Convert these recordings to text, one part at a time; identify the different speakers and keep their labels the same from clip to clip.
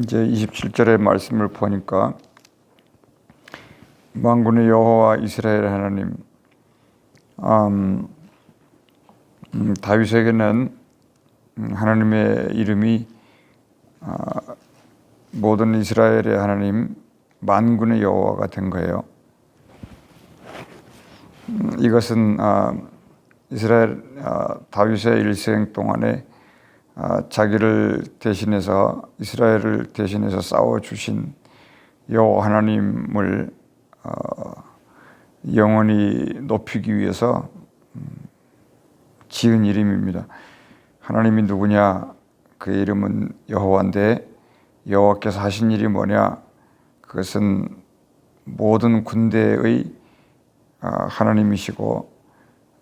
Speaker 1: 이제 27절의 말씀을 보니까 만군의 여호와 이스라엘 하나님, 다윗에게는 하나님의 이름이 모든 이스라엘의 하나님, 만군의 여호와가 된 거예요. 이것은 이스라엘 다윗의 일생 동안에 자기를 대신해서 이스라엘을 대신해서 싸워 주신 여호와 하나님을 영원히 높이기 위해서 지은 이름입니다. 하나님이 누구냐? 그의 이름은 여호와인데 여호와께서 하신 일이 뭐냐? 그것은 모든 군대의 하나님이시고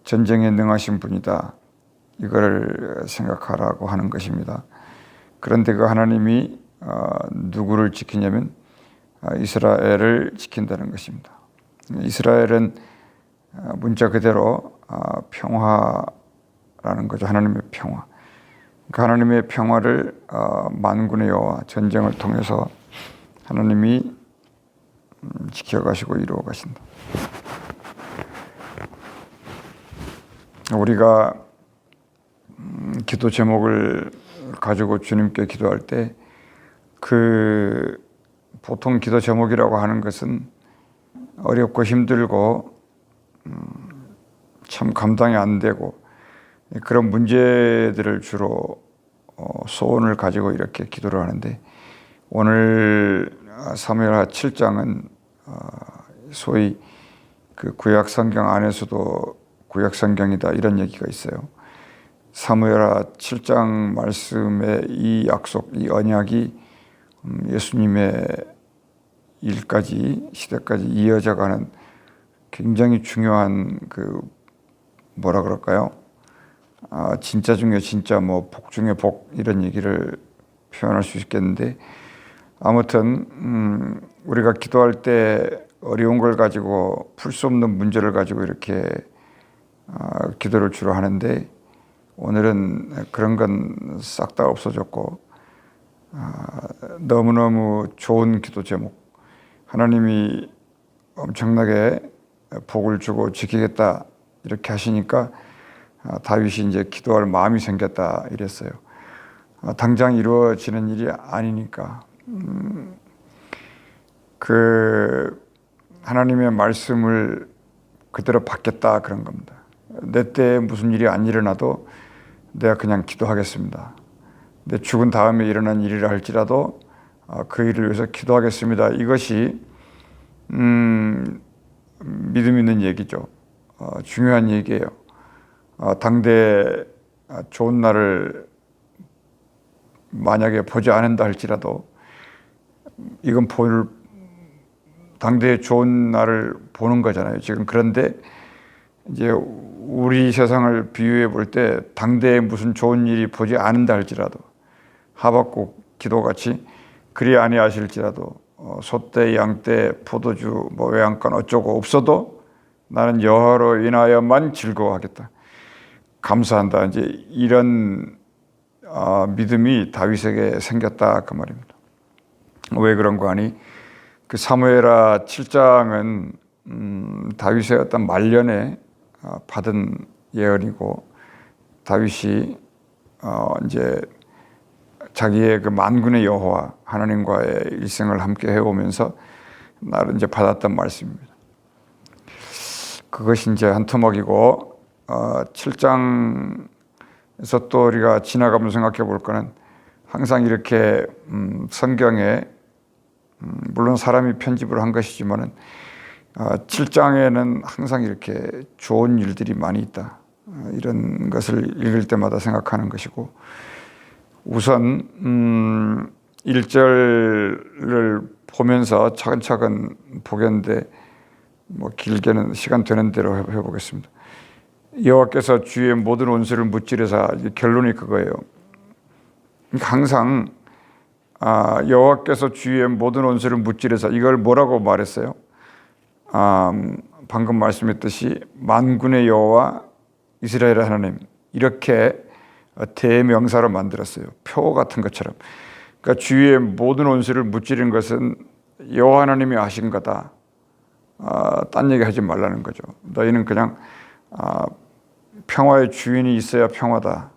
Speaker 1: 전쟁에 능하신 분이다. 이걸 생각하라고 하는 것입니다. 그런데 그 하나님이 누구를 지키냐면 이스라엘을 지킨다는 것입니다. 이스라엘은 문자 그대로 평화라는 거죠. 하나님의 평화. 그 하나님의 평화를 만군의 여호와, 전쟁을 통해서 하나님이 지켜가시고 이루어 가신다. 우리가 기도 제목을 가지고 주님께 기도할 때 보통 기도 제목이라고 하는 것은 어렵고 힘들고 참 감당이 안 되고 그런 문제들을 주로 소원을 가지고 이렇게 기도를 하는데, 오늘 사무엘하 7장은 소위 그 구약 성경 안에서도 구약 성경이다 이런 얘기가 있어요. 사무엘하 7장 말씀의 이 약속, 이 언약이 예수님의 일까지, 시대까지 이어져가는 굉장히 중요한 뭐라 그럴까요? 진짜 중에 진짜, 복 중에 복, 이런 얘기를 표현할 수 있겠는데, 아무튼 우리가 기도할 때 어려운 걸 가지고, 풀 수 없는 문제를 가지고 이렇게 기도를 주로 하는데, 오늘은 그런 건 싹 다 없어졌고 너무너무 좋은 기도 제목, 하나님이 엄청나게 복을 주고 지키겠다 이렇게 하시니까 다윗이 이제 기도할 마음이 생겼다 이랬어요. 당장 이루어지는 일이 아니니까 하나님의 말씀을 그대로 받겠다 그런 겁니다. 내 때에 무슨 일이 안 일어나도 내가 그냥 기도하겠습니다. 내 죽은 다음에 일어난 일이라 할지라도 그 일을 위해서 기도하겠습니다. 이것이 믿음 있는 얘기죠. 중요한 얘기예요. 당대 좋은 날을 만약에 보지 않는다 할지라도 이건 당대의 좋은 날을 보는 거잖아요, 지금. 그런데 이제 우리 세상을 비유해 볼 때 당대에 무슨 좋은 일이 보지 않는다 할지라도, 하박국 기도같이 그리 아니하실지라도 소떼 양떼 포도주 외양간 어쩌고 없어도 나는 여호와로 인하여만 즐거워하겠다, 감사한다, 이제 이런 믿음이 다윗에게 생겼다 그 말입니다. 왜 그런 거 하니? 그 사무엘하 7장은 다윗의 어떤 말년에 받은 예언이고, 다윗이 이제 자기의 그 만군의 여호와 하나님과의 일생을 함께 해오면서 나를 이제 받았던 말씀입니다. 그것이 이제 한 토막이고, 7장에서 또 우리가 지나가면서 생각해 볼 거는, 항상 이렇게 성경에 물론 사람이 편집을 한 것이지만은 7장에는 항상 이렇게 좋은 일들이 많이 있다, 이런 것을 읽을 때마다 생각하는 것이고, 우선 1절을 보면서 차근차근 보겠는데 길게는 시간 되는 대로 해보겠습니다. 여호와께서 주의 모든 원수를 무찌르사, 결론이 그거예요. 항상 여호와께서 주의 모든 원수를 무찌르사, 이걸 뭐라고 말했어요? 방금 말씀했듯이 만군의 여호와 이스라엘의 하나님, 이렇게 대명사로 만들었어요. 표 같은 것처럼. 그러니까 주위의 모든 원수를 무찌르는 것은 여호와 하나님이 하신 거다. 딴 얘기 하지 말라는 거죠. 너희는 그냥 평화의 주인이 있어야 평화다.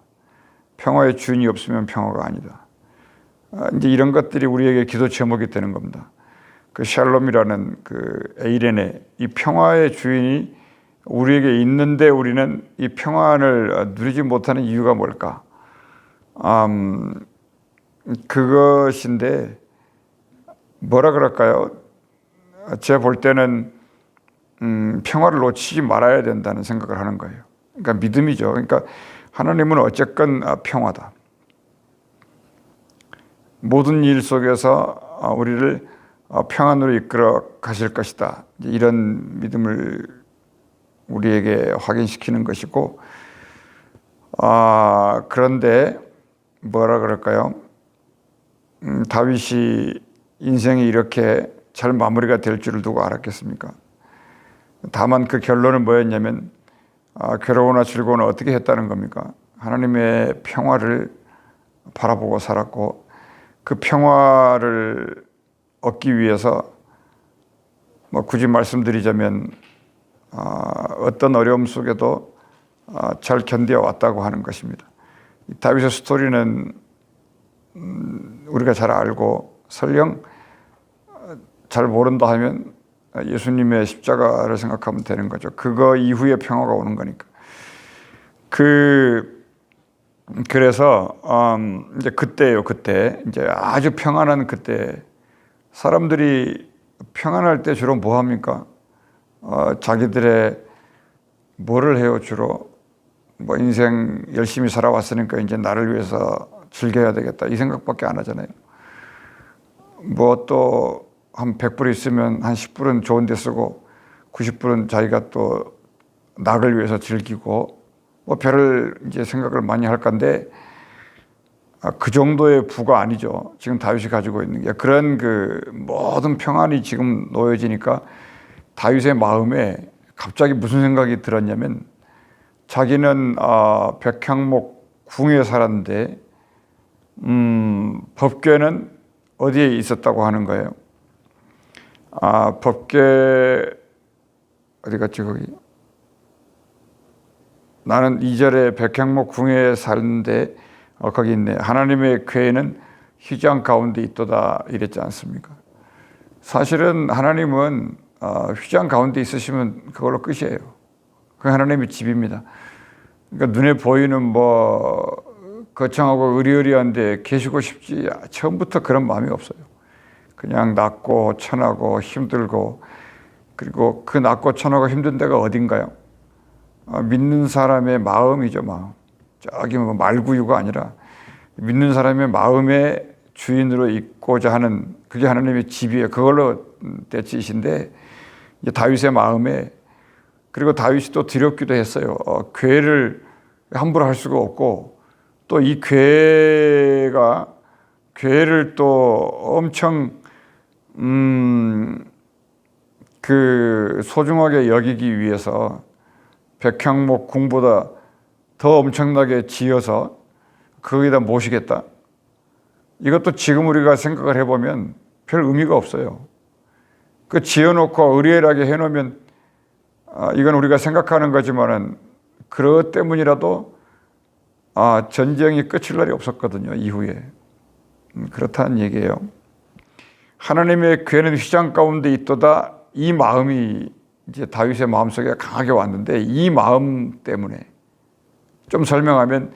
Speaker 1: 평화의 주인이 없으면 평화가 아니다. 이제 이런 것들이 우리에게 기도 제목이 되는 겁니다. 그 샬롬이라는 그 에이렌의 이 평화의 주인이 우리에게 있는데 우리는 이 평안을 누리지 못하는 이유가 뭘까? 그것인데 뭐라 그럴까요? 제가 볼 때는 평화를 놓치지 말아야 된다는 생각을 하는 거예요. 그러니까 믿음이죠. 그러니까 하나님은 어쨌건 평화다. 모든 일 속에서 우리를 평안으로 이끌어 가실 것이다. 이런 믿음을 우리에게 확인시키는 것이고, 그런데 뭐라 그럴까요? 다윗이 인생이 이렇게 잘 마무리가 될 줄을 누가 알았겠습니까? 다만 그 결론은 뭐였냐면 괴로우나 즐거우나 어떻게 했다는 겁니까? 하나님의 평화를 바라보고 살았고 그 평화를 얻기 위해서 뭐 굳이 말씀드리자면 어떤 어려움 속에도 잘 견뎌왔다고 하는 것입니다. 다윗의 스토리는 우리가 잘 알고 설령 잘 모른다 하면 예수님의 십자가를 생각하면 되는 거죠. 그거 이후에 평화가 오는 거니까. 그래서 이제 그때요. 그때 이제 아주 평안한 그때 사람들이 평안할 때 주로 뭐 합니까? 자기들의 뭐를 해요 주로? 뭐 인생 열심히 살아왔으니까 이제 나를 위해서 즐겨야 되겠다 이 생각밖에 안 하잖아요. 뭐 또 한 100불 있으면 한 10불은 좋은 데 쓰고 90불은 자기가 또 낙을 위해서 즐기고 뭐 별을 이제 생각을 많이 할 건데 그 정도의 부가 아니죠. 지금 다윗이 가지고 있는 게 그런 그 모든 평안이 지금 놓여지니까 다윗의 마음에 갑자기 무슨 생각이 들었냐면 자기는 백향목 궁에 살았는데 법궤는 어디에 있었다고 하는 거예요? 법궤 어디 갔지 거기? 나는 2절에 백향목 궁에 살는데 거기 있네. 하나님의 궤는 휘장 가운데 있도다 이랬지 않습니까? 사실은 하나님은 휘장 가운데 있으시면 그걸로 끝이에요. 그 하나님의 집입니다. 그러니까 눈에 보이는 뭐 거창하고 의리의리한데 계시고 싶지 처음부터 그런 마음이 없어요. 그냥 낮고 천하고 힘들고 그리고 그 낮고 천하고 힘든 데가 어딘가요? 믿는 사람의 마음이죠. 마음. 저기 뭐 말구유가 아니라 믿는 사람의 마음의 주인으로 있고자 하는 그게 하나님의 집이에요. 그걸로 대치이신데 다윗의 마음에 그리고 다윗이 또 두렵기도 했어요. 궤를 함부로 할 수가 없고 또 이 궤를 또 엄청 그 소중하게 여기기 위해서 백향목 궁보다 더 엄청나게 지어서 거기다 모시겠다. 이것도 지금 우리가 생각을 해보면 별 의미가 없어요. 그 지어놓고 의리하게 해놓으면 이건 우리가 생각하는 거지만은 그것 때문이라도 전쟁이 끝일 날이 없었거든요. 이후에 그렇다는 얘기예요. 하나님의 궤는 휘장 가운데 있도다. 이 마음이 이제 다윗의 마음속에 강하게 왔는데 이 마음 때문에 좀 설명하면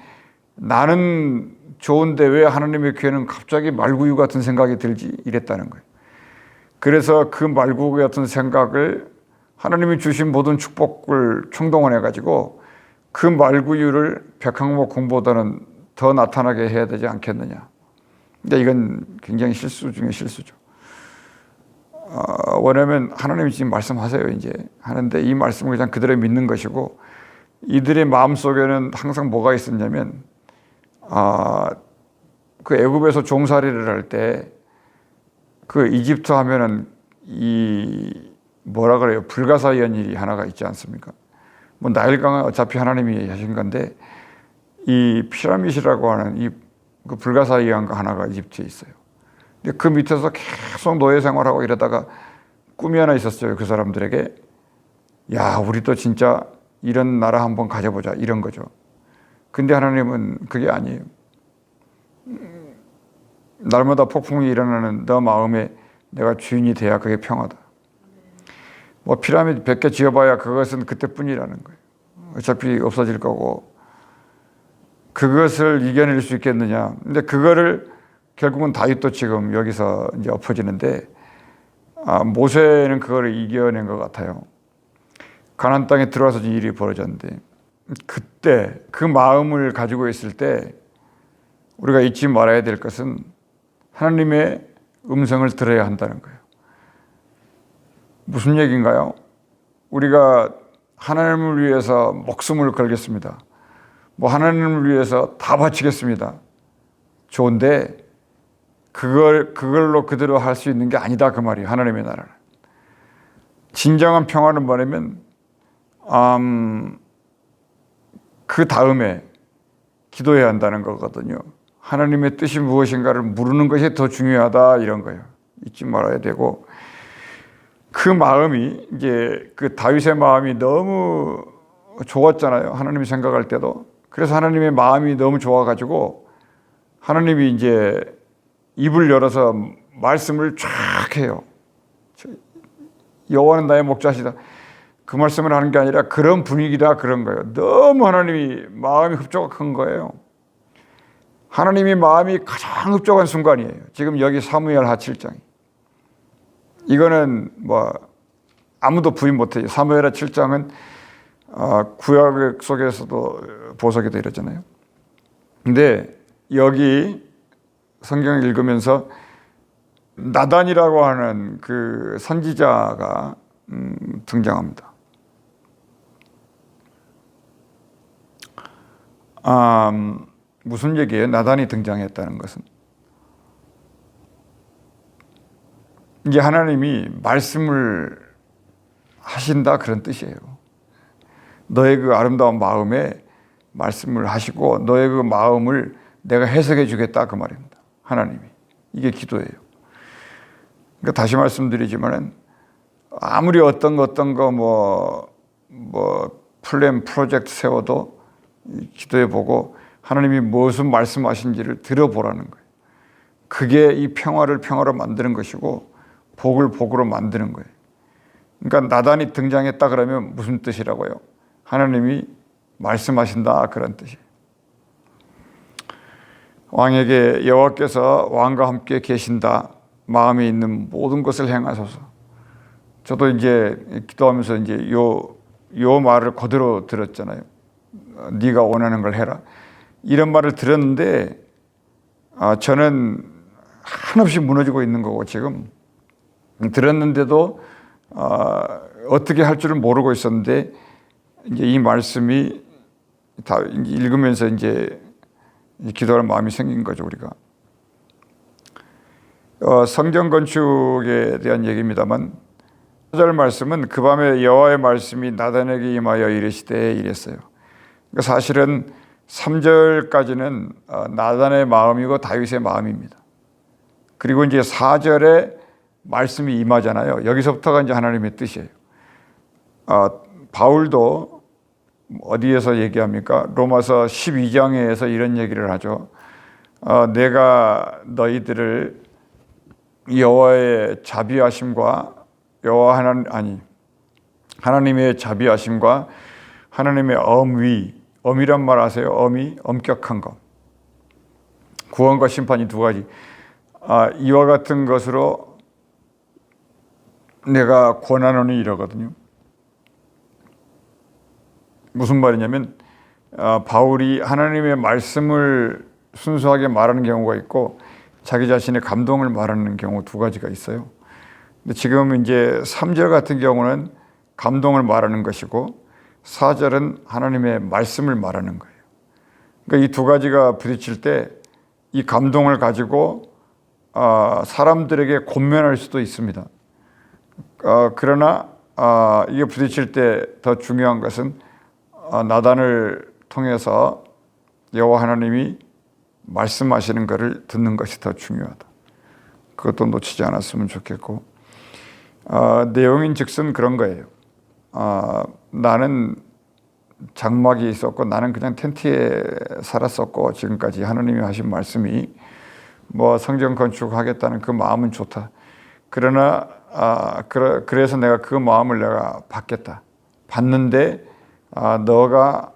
Speaker 1: 나는 좋은데 왜 하나님의 궤는 갑자기 말구유 같은 생각이 들지 이랬다는 거예요. 그래서 그 말구유 같은 생각을 하나님이 주신 모든 축복을 총동원해 가지고 그 말구유를 백향목 궁보다는 더 나타나게 해야 되지 않겠느냐. 근데 이건 굉장히 실수 중에 실수죠. 왜냐하면 하나님이 지금 말씀하세요 이제 하는데 이 말씀을 그냥 그대로 믿는 것이고 이들의 마음속에는 항상 뭐가 있었냐면 그 애굽에서 종살이를 할 때 그 이집트 하면은 이 뭐라 그래요? 불가사의한 일이 하나가 있지 않습니까? 뭐 나일강은 어차피 하나님이 하신 건데 이 피라밋이라고 하는 이 그 불가사의한 거 하나가 이집트에 있어요. 근데 그 밑에서 계속 노예 생활하고 이러다가 꿈이 하나 있었어요. 그 사람들에게. 야, 우리도 진짜 이런 나라 한번 가져보자, 이런 거죠. 근데 하나님은 그게 아니에요. 날마다 폭풍이 일어나는 너 마음에 내가 주인이 돼야 그게 평화다. 뭐 피라미드 100개 지어봐야 그것은 그때뿐이라는 거예요. 어차피 없어질 거고. 그것을 이겨낼 수 있겠느냐. 근데 그거를 결국은 다윗도 지금 여기서 이제 엎어지는데, 모세는 그거를 이겨낸 것 같아요. 가나안 땅에 들어와서 일이 벌어졌는데, 그때 그 마음을 가지고 있을 때 우리가 잊지 말아야 될 것은 하나님의 음성을 들어야 한다는 거예요. 무슨 얘기인가요? 우리가 하나님을 위해서 목숨을 걸겠습니다. 뭐 하나님을 위해서 다 바치겠습니다. 좋은데 그걸로 그대로 할 수 있는 게 아니다, 그 말이에요. 하나님의 나라는. 진정한 평화는 뭐냐면 그 다음에 기도해야 한다는 거거든요. 하나님의 뜻이 무엇인가를 물으는 것이 더 중요하다, 이런 거예요. 잊지 말아야 되고, 그 마음이 이제 그 다윗의 마음이 너무 좋았잖아요. 하나님이 생각할 때도. 그래서 하나님의 마음이 너무 좋아가지고 하나님이 이제 입을 열어서 말씀을 쫙 해요. 여호와는 나의 목자시다. 그 말씀을 하는 게 아니라 그런 분위기다, 그런 거예요. 너무 하나님이 마음이 흡족한 거예요. 하나님이 마음이 가장 흡족한 순간이에요. 지금 여기 사무엘하 7장이. 이거는 뭐 아무도 부인 못해요. 사무엘하 7장은 구약 속에서도 보석이 되어 있잖아요. 근데 여기 성경을 읽으면서 나단이라고 하는 그 선지자가 등장합니다. 무슨 얘기예요? 나단이 등장했다는 것은 이제 하나님이 말씀을 하신다, 그런 뜻이에요. 너의 그 아름다운 마음에 말씀을 하시고 너의 그 마음을 내가 해석해 주겠다, 그 말입니다. 하나님이. 이게 기도예요. 그러니까 다시 말씀드리지만은 아무리 어떤 거 플랜 프로젝트 세워도 기도해 보고 하나님이 무슨 말씀하신지를 들어보라는 거예요. 그게 이 평화로 만드는 것이고 복을 복으로 만드는 거예요. 그러니까 나단이 등장했다 그러면 무슨 뜻이라고요? 하나님이 말씀하신다, 그런 뜻이에요. 왕에게 여호와께서 왕과 함께 계신다, 마음에 있는 모든 것을 행하소서. 저도 이제 기도하면서 이제 요 말을 그대로 들었잖아요. 네가 원하는 걸 해라, 이런 말을 들었는데 저는 한없이 무너지고 있는 거고, 지금 들었는데도 어떻게 할 줄을 모르고 있었는데 이제 이 말씀이 다 읽으면서 이제 기도할 마음이 생긴 거죠, 우리가. 성전 건축에 대한 얘기입니다만 4절 말씀은 그 밤에 여호와의 말씀이 나단에게 임하여 이르시되, 이랬어요. 그러니까 사실은 3절까지는 나단의 마음이고 다윗의 마음입니다. 그리고 이제 4절에 말씀이 임하잖아요. 여기서부터가 이제 하나님의 뜻이에요. 바울도 어디에서 얘기합니까? 로마서 12장에서 이런 얘기를 하죠. 내가 너희들을 여호와의 자비하심과 하나님의 자비하심과 하나님의 엄이란 말 아세요? 엄격한 것. 구원과 심판이 두 가지. 이와 같은 것으로 내가 권하노니, 이러거든요. 무슨 말이냐면 바울이 하나님의 말씀을 순수하게 말하는 경우가 있고 자기 자신의 감동을 말하는 경우 두 가지가 있어요. 근데 지금 이제 3절 같은 경우는 감동을 말하는 것이고 4절은 하나님의 말씀을 말하는 거예요. 그러니까 이 두 가지가 부딪힐 때 이 감동을 가지고 사람들에게 권면할 수도 있습니다. 그러나 이게 부딪힐 때 더 중요한 것은 나단을 통해서 여호와 하나님이 말씀하시는 것을 듣는 것이 더 중요하다. 그것도 놓치지 않았으면 좋겠고, 내용인즉슨 그런 거예요. 나는 장막이 있었고 나는 그냥 텐트에 살았었고, 지금까지 하나님이 하신 말씀이 뭐 성전 건축하겠다는 그 마음은 좋다. 그러나 그래서 내가 그 마음을 내가 받겠다. 받는데 너가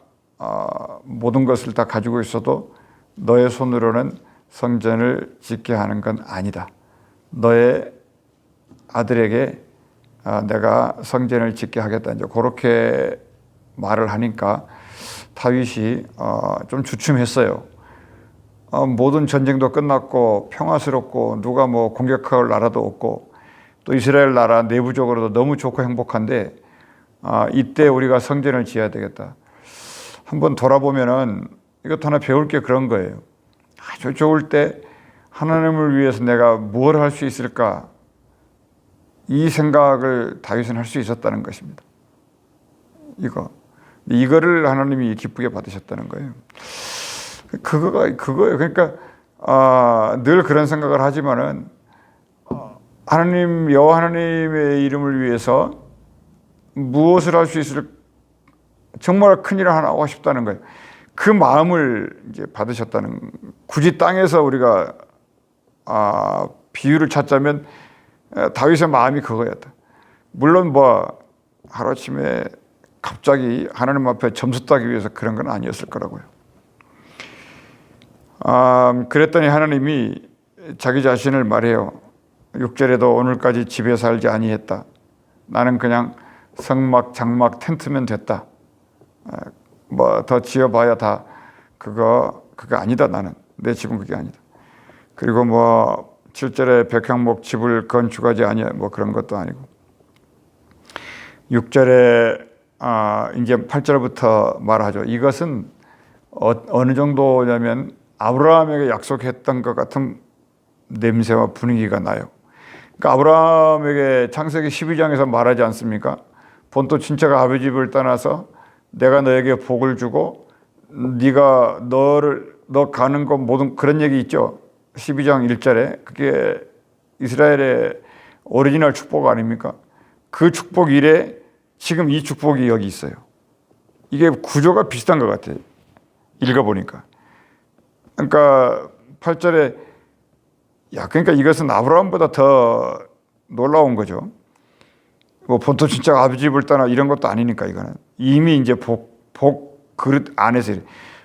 Speaker 1: 모든 것을 다 가지고 있어도 너의 손으로는 성전을 짓게 하는 건 아니다. 너의 아들에게 내가 성전을 짓게 하겠다. 이제 그렇게 말을 하니까 다윗이 좀 주춤했어요. 모든 전쟁도 끝났고 평화스럽고 누가 뭐 공격할 나라도 없고 또 이스라엘 나라 내부적으로도 너무 좋고 행복한데 이때 우리가 성전을 지어야 되겠다. 한번 돌아보면은 이것도 하나 배울 게 그런 거예요. 아주 좋을 때 하나님을 위해서 내가 뭘 할 수 있을까? 이 생각을 다윗은 할 수 있었다는 것입니다. 이거를 하나님이 기쁘게 받으셨다는 거예요. 그거예요. 그러니까 늘 그런 생각을 하지만은 하나님, 여호와 하나님의 이름을 위해서 무엇을 할 수 있을, 정말 큰 일을 하나 하고 싶다는 거예요. 그 마음을 이제 받으셨다는, 굳이 땅에서 우리가 비유를 찾자면 다윗의 마음이 그거였다. 물론 뭐 하루아침에 갑자기 하나님 앞에 점수 따기 위해서 그런 건 아니었을 거라고요. 그랬더니 하나님이 자기 자신을 말해요. 6절에도 오늘까지 집에 살지 아니했다. 나는 그냥 성막, 장막, 텐트면 됐다. 뭐 더 지어봐야 다 그거 아니다. 나는 내 집은 그게 아니다. 그리고 뭐 7절에 백향목 집을 건축하지 아니야. 뭐 그런 것도 아니고 6절에 이제 8절부터 말하죠. 이것은 어느 정도냐면 아브라함에게 약속했던 것 같은 냄새와 분위기가 나요. 그러니까 아브라함에게 창세기 12장에서 말하지 않습니까? 본토 친척 아버지 집을 떠나서 내가 너에게 복을 주고 네가 너 가는 것 모든 그런 얘기 있죠. 12장 1절에 그게 이스라엘의 오리지널 축복 아닙니까? 그 축복 이래 지금 이 축복이 여기 있어요. 이게 구조가 비슷한 것 같아요. 읽어보니까. 그러니까 8절에 그러니까 이것은 아브라함보다 더 놀라운 거죠. 뭐 본토 친척 아버지 집을 떠나 이런 것도 아니니까 이거는 이미 이제 복 그릇 안에서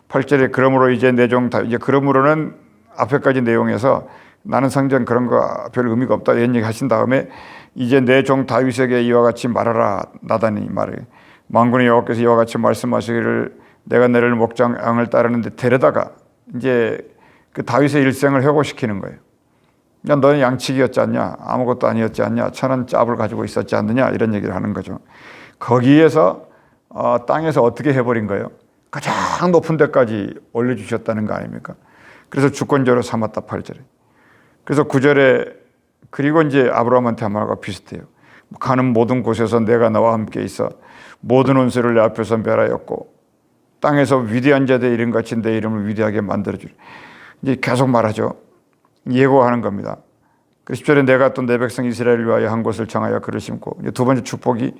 Speaker 1: 8절에 그러므로 이제 내 종 이제 그러므로는 앞에까지 내용에서 나는 성전 그런 거 별 의미가 없다 이런 얘기 하신 다음에 이제 내 종 다윗에게 이와 같이 말하라. 나단이 말해 만군의 여호와께서 이와 같이 말씀하시기를 내가 너를 목장 양을 따르는데 데려다가 이제 그 다윗의 일생을 회고시키는 거예요. 야, 너는 양치기였지 않냐? 아무것도 아니었지 않냐? 천한 짭을 가지고 있었지 않느냐? 이런 얘기를 하는 거죠. 거기에서 땅에서 어떻게 해버린 거예요? 가장 높은 데까지 올려주셨다는 거 아닙니까? 그래서 주권자로 삼았다 8절에. 그래서 9절에 그리고 이제 아브라함한테 한 말과 비슷해요. 가는 모든 곳에서 내가 너와 함께 있어 모든 원수를 내 앞에서 멸하였고 땅에서 위대한 자들의 이름같이 내 이름을 위대하게 만들어주리. 이제 계속 말하죠. 예고하는 겁니다. 그 10절에 내가 또 내 백성 이스라엘을 위하여 한 곳을 정하여 그를 심고 두 번째 축복이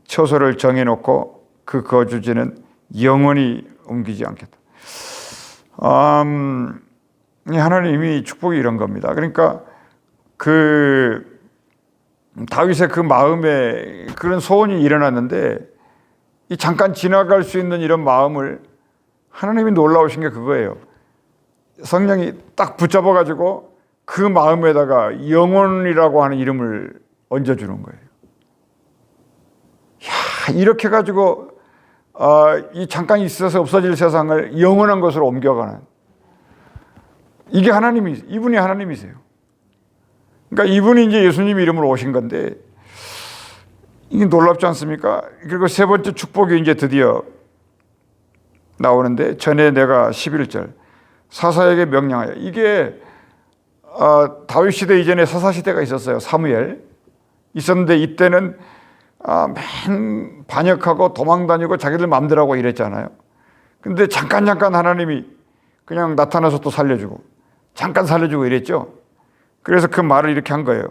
Speaker 1: 처소를 정해놓고 그 거주지는 영원히 옮기지 않겠다. 하나님이 축복이 이런 겁니다. 그러니까 그 다윗의 그 마음에 그런 소원이 일어났는데 이 잠깐 지나갈 수 있는 이런 마음을 하나님이 놀라우신 게 그거예요. 성령이 딱 붙잡아가지고 그 마음에다가 영혼이라고 하는 이름을 얹어주는 거예요. 야, 이렇게 가지고 이 잠깐 있어서 없어질 세상을 영원한 것으로 옮겨가는 이게 이분이 하나님이세요. 그러니까 이분이 이제 예수님 이름으로 오신 건데 이게 놀랍지 않습니까? 그리고 세 번째 축복이 이제 드디어 나오는데 전에 내가 11절 사사에게 명령하여 이게 다윗 시대 이전에 사사 시대가 있었어요. 사무엘 있었는데 이때는 맨 반역하고 도망다니고 자기들 마음대로 하고 이랬잖아요. 근데 잠깐 하나님이 그냥 나타나서 또 살려주고 잠깐 살려주고 이랬죠. 그래서 그 말을 이렇게 한 거예요.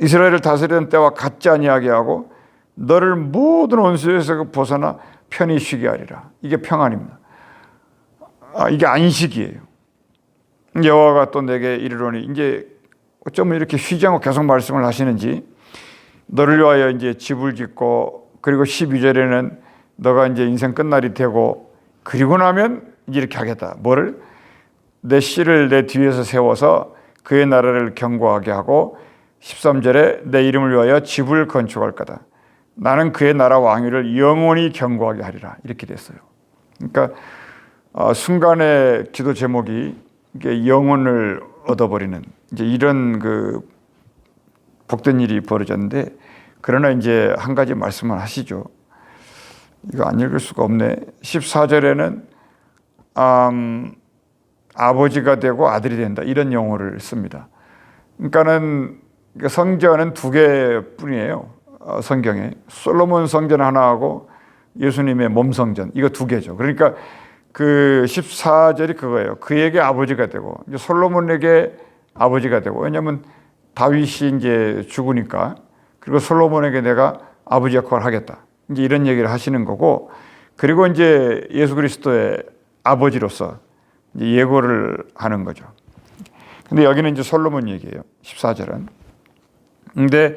Speaker 1: 이스라엘을 다스리던 때와 같지 아니하게 하고 너를 모든 원수에서 벗어나 편히 쉬게 하리라. 이게 평안입니다. 이게 안식이에요. 여호와가 또 내게 이르노니, 이제 어쩌면 이렇게 쉬지 않고 계속 말씀을 하시는지, 너를 위하여 이제 집을 짓고, 그리고 12절에는 너가 이제 인생 끝날이 되고, 그리고 나면 이제 이렇게 하겠다. 뭐를? 내 씨를 내 뒤에서 세워서 그의 나라를 견고하게 하고, 13절에 내 이름을 위하여 집을 건축할 거다. 나는 그의 나라 왕위를 영원히 견고하게 하리라. 이렇게 됐어요. 그러니까 순간의 기도 제목이 이게 영혼을 얻어버리는 이제 이런 그 복된 일이 벌어졌는데, 그러나 이제 한 가지 말씀을 하시죠. 이거 안 읽을 수가 없네. 14절에는 아버지가 되고 아들이 된다, 이런 용어를 씁니다. 그러니까는 성전은 두 개뿐이에요. 성경에 솔로몬 성전 하나하고 예수님의 몸 성전, 이거 두 개죠. 그러니까 그 14절이 그거예요. 그에게 아버지가 되고, 이제 솔로몬에게 아버지가 되고, 왜냐하면 다윗이 이제 죽으니까, 그리고 솔로몬에게 내가 아버지 역할을 하겠다, 이제 이런 얘기를 하시는 거고, 그리고 이제 예수 그리스도의 아버지로서 이제 예고를 하는 거죠. 근데 여기는 이제 솔로몬 얘기예요. 14절은. 근데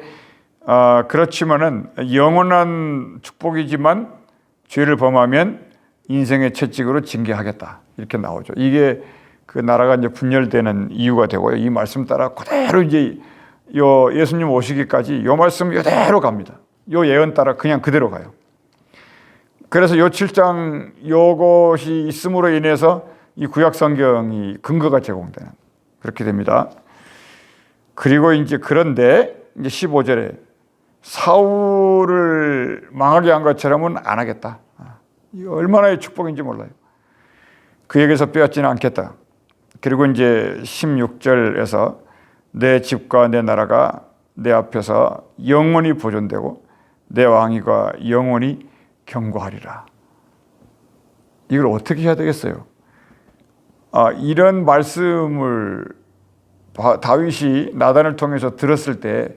Speaker 1: 그렇지만은 영원한 축복이지만 죄를 범하면 인생의 채찍으로 징계하겠다, 이렇게 나오죠. 이게 그 나라가 이제 분열되는 이유가 되고요. 이 말씀 따라 그대로 이제 요 예수님 오시기까지 요 말씀 이대로 갑니다. 요 예언 따라 그냥 그대로 가요. 그래서 요 7장 요것이 있음으로 인해서 이 구약 성경이 근거가 제공되는, 그렇게 됩니다. 그리고 이제 그런데 이제 15절에 사울을 망하게 한 것처럼은 안 하겠다. 이 얼마나의 축복인지 몰라요. 그에게서 빼앗지는 않겠다. 그리고 이제 16절에서 내 집과 내 나라가 내 앞에서 영원히 보존되고 내 왕위가 영원히 견고하리라. 이걸 어떻게 해야 되겠어요? 이런 말씀을 다윗이 나단을 통해서 들었을 때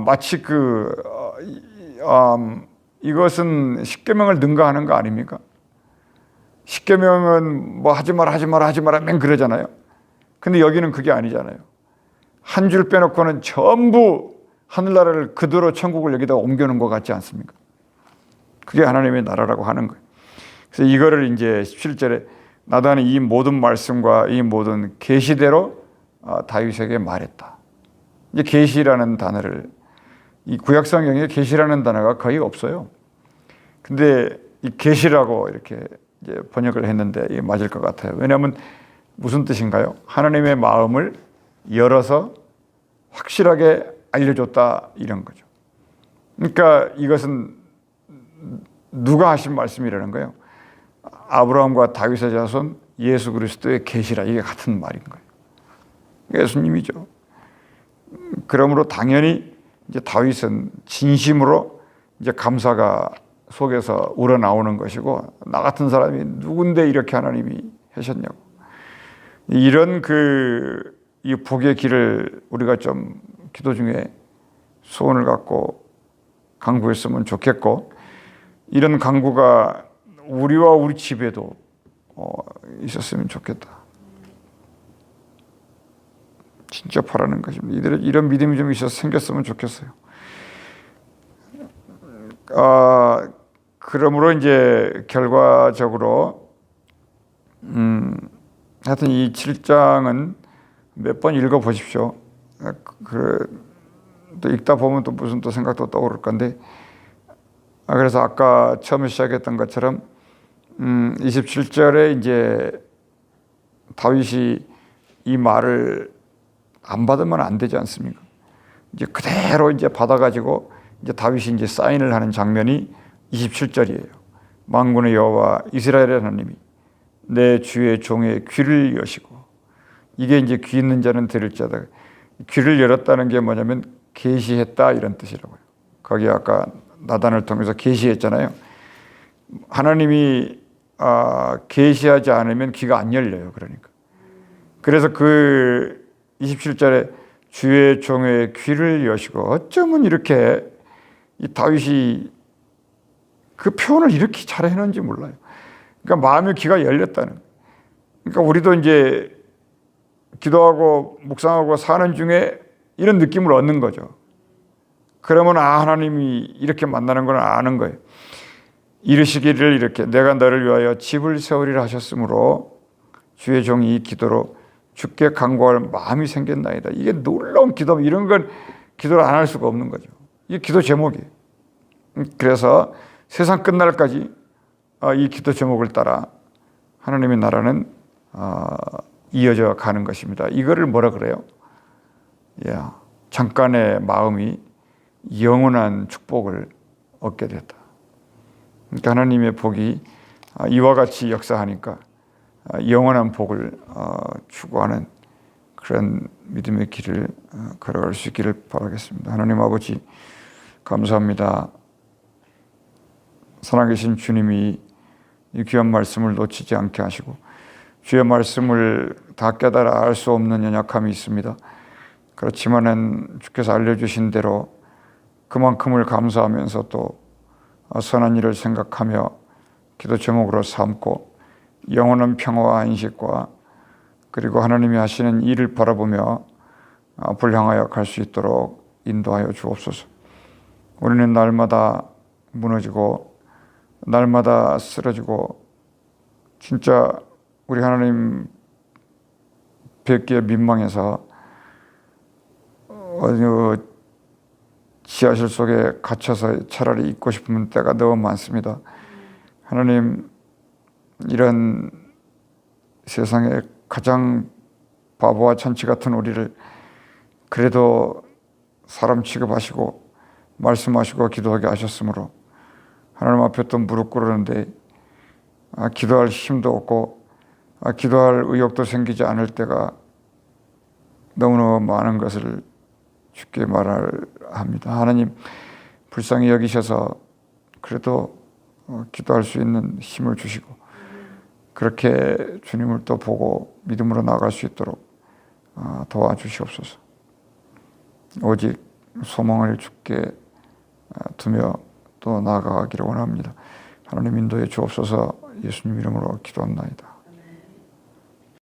Speaker 1: 마치 이것은 십계명을 능가하는 거 아닙니까? 십계명은 뭐 하지 마라 맨 그러잖아요. 근데 여기는 그게 아니잖아요. 한 줄 빼놓고는 전부 하늘나라를 그대로 천국을 여기다 옮겨놓은 것 같지 않습니까? 그게 하나님의 나라라고 하는 거예요. 그래서 이거를 이제 17절에 나단이 이 모든 말씀과 이 모든 계시대로 다윗에게 말했다. 이제 계시라는 단어를, 이 구약 성경에 계시라는 단어가 거의 없어요. 근데 이 계시라고 이렇게 이제 번역을 했는데 이게 맞을 것 같아요. 왜냐하면 무슨 뜻인가요? 하나님의 마음을 열어서 확실하게 알려줬다, 이런 거죠. 그러니까 이것은 누가 하신 말씀이라는 거예요? 아브라함과 다윗의 자손 예수 그리스도의 계시라, 이게 같은 말인 거예요. 예수님이죠. 그러므로 당연히 이제 다윗은 진심으로 이제 감사가 속에서 우러나오는 것이고, 나 같은 사람이 누군데 이렇게 하나님이 하셨냐고. 이런 이 복의 길을 우리가 좀 기도 중에 소원을 갖고 간구했으면 좋겠고, 이런 간구가 우리와 우리 집에도 있었으면 좋겠다. 진짜 바라는 것입니다. 이런 믿음이 좀 생겼으면 좋겠어요. 그러므로 이제 결과적으로 하여튼 이 7장은 몇 번 읽어보십시오. 또 읽다 보면 또 무슨 또 생각도 떠오를 건데, 그래서 아까 처음에 시작했던 것처럼 27절에 이제 다윗이 이 말을 안 받으면 안 되지 않습니까? 이제 그대로 이제 받아가지고 이제 다윗이 이제 사인을 하는 장면이 27절이에요. 만군의 여호와 이스라엘의 하나님이 내 주의 종의 귀를 여시고, 이게 이제 귀 있는 자는 들을 자다. 귀를 열었다는 게 뭐냐면 계시했다, 이런 뜻이라고요. 거기 아까 나단을 통해서 계시했잖아요. 하나님이 계시하지 않으면 귀가 안 열려요. 그러니까. 그래서 그 27절에 주의 종의 귀를 여시고, 어쩌면 이렇게 이 다윗이 그 표현을 이렇게 잘 해놓은지 몰라요. 그러니까 마음의 귀가 열렸다는. 그러니까 우리도 이제 기도하고 묵상하고 사는 중에 이런 느낌을 얻는 거죠. 그러면 하나님이 이렇게 만나는 걸 아는 거예요. 이르시기를 이렇게 내가 너를 위하여 집을 세우리라 하셨으므로 주의 종이 이 기도로 주께 간구할 마음이 생겼나이다. 이게 놀라운 기도, 이런 건 기도를 안 할 수가 없는 거죠. 이게 기도 제목이에요. 그래서 세상 끝날까지 이 기도 제목을 따라 하나님의 나라는 이어져 가는 것입니다. 이거를 뭐라 그래요? 잠깐의 마음이 영원한 축복을 얻게 됐다. 그러니까 하나님의 복이 이와 같이 역사하니까 영원한 복을 추구하는 그런 믿음의 길을 걸어갈 수 있기를 바라겠습니다. 하나님 아버지 감사합니다. 살아계신 주님이 이 귀한 말씀을 놓치지 않게 하시고 주의 말씀을 다 깨달아 알 수 없는 연약함이 있습니다. 그렇지만은 주께서 알려주신 대로 그만큼을 감사하면서 또 선한 일을 생각하며 기도 제목으로 삼고 영원한 평화와 안식과 그리고 하나님이 하시는 일을 바라보며 앞을 향하여 갈 수 있도록 인도하여 주옵소서. 우리는 날마다 무너지고 날마다 쓰러지고 진짜 우리 하나님 뵙기에 민망해서 어느 지하실 속에 갇혀서 차라리 있고 싶은 때가 너무 많습니다. 하나님, 이런 세상에 가장 바보와 천치 같은 우리를 그래도 사람 취급하시고 말씀하시고 기도하게 하셨으므로 하나님 앞에 또 무릎 꿇었는데 기도할 힘도 없고 기도할 의욕도 생기지 않을 때가 너무너무 많은 것을 주께 말합니다. 하나님 불쌍히 여기셔서 그래도 기도할 수 있는 힘을 주시고 그렇게 주님을 또 보고 믿음으로 나아갈 수 있도록 도와주시옵소서. 오직 소망을 주께 두며 또 나아가기를 원합니다. 하나님 인도해 주옵소서. 예수님 이름으로 기도합나이다.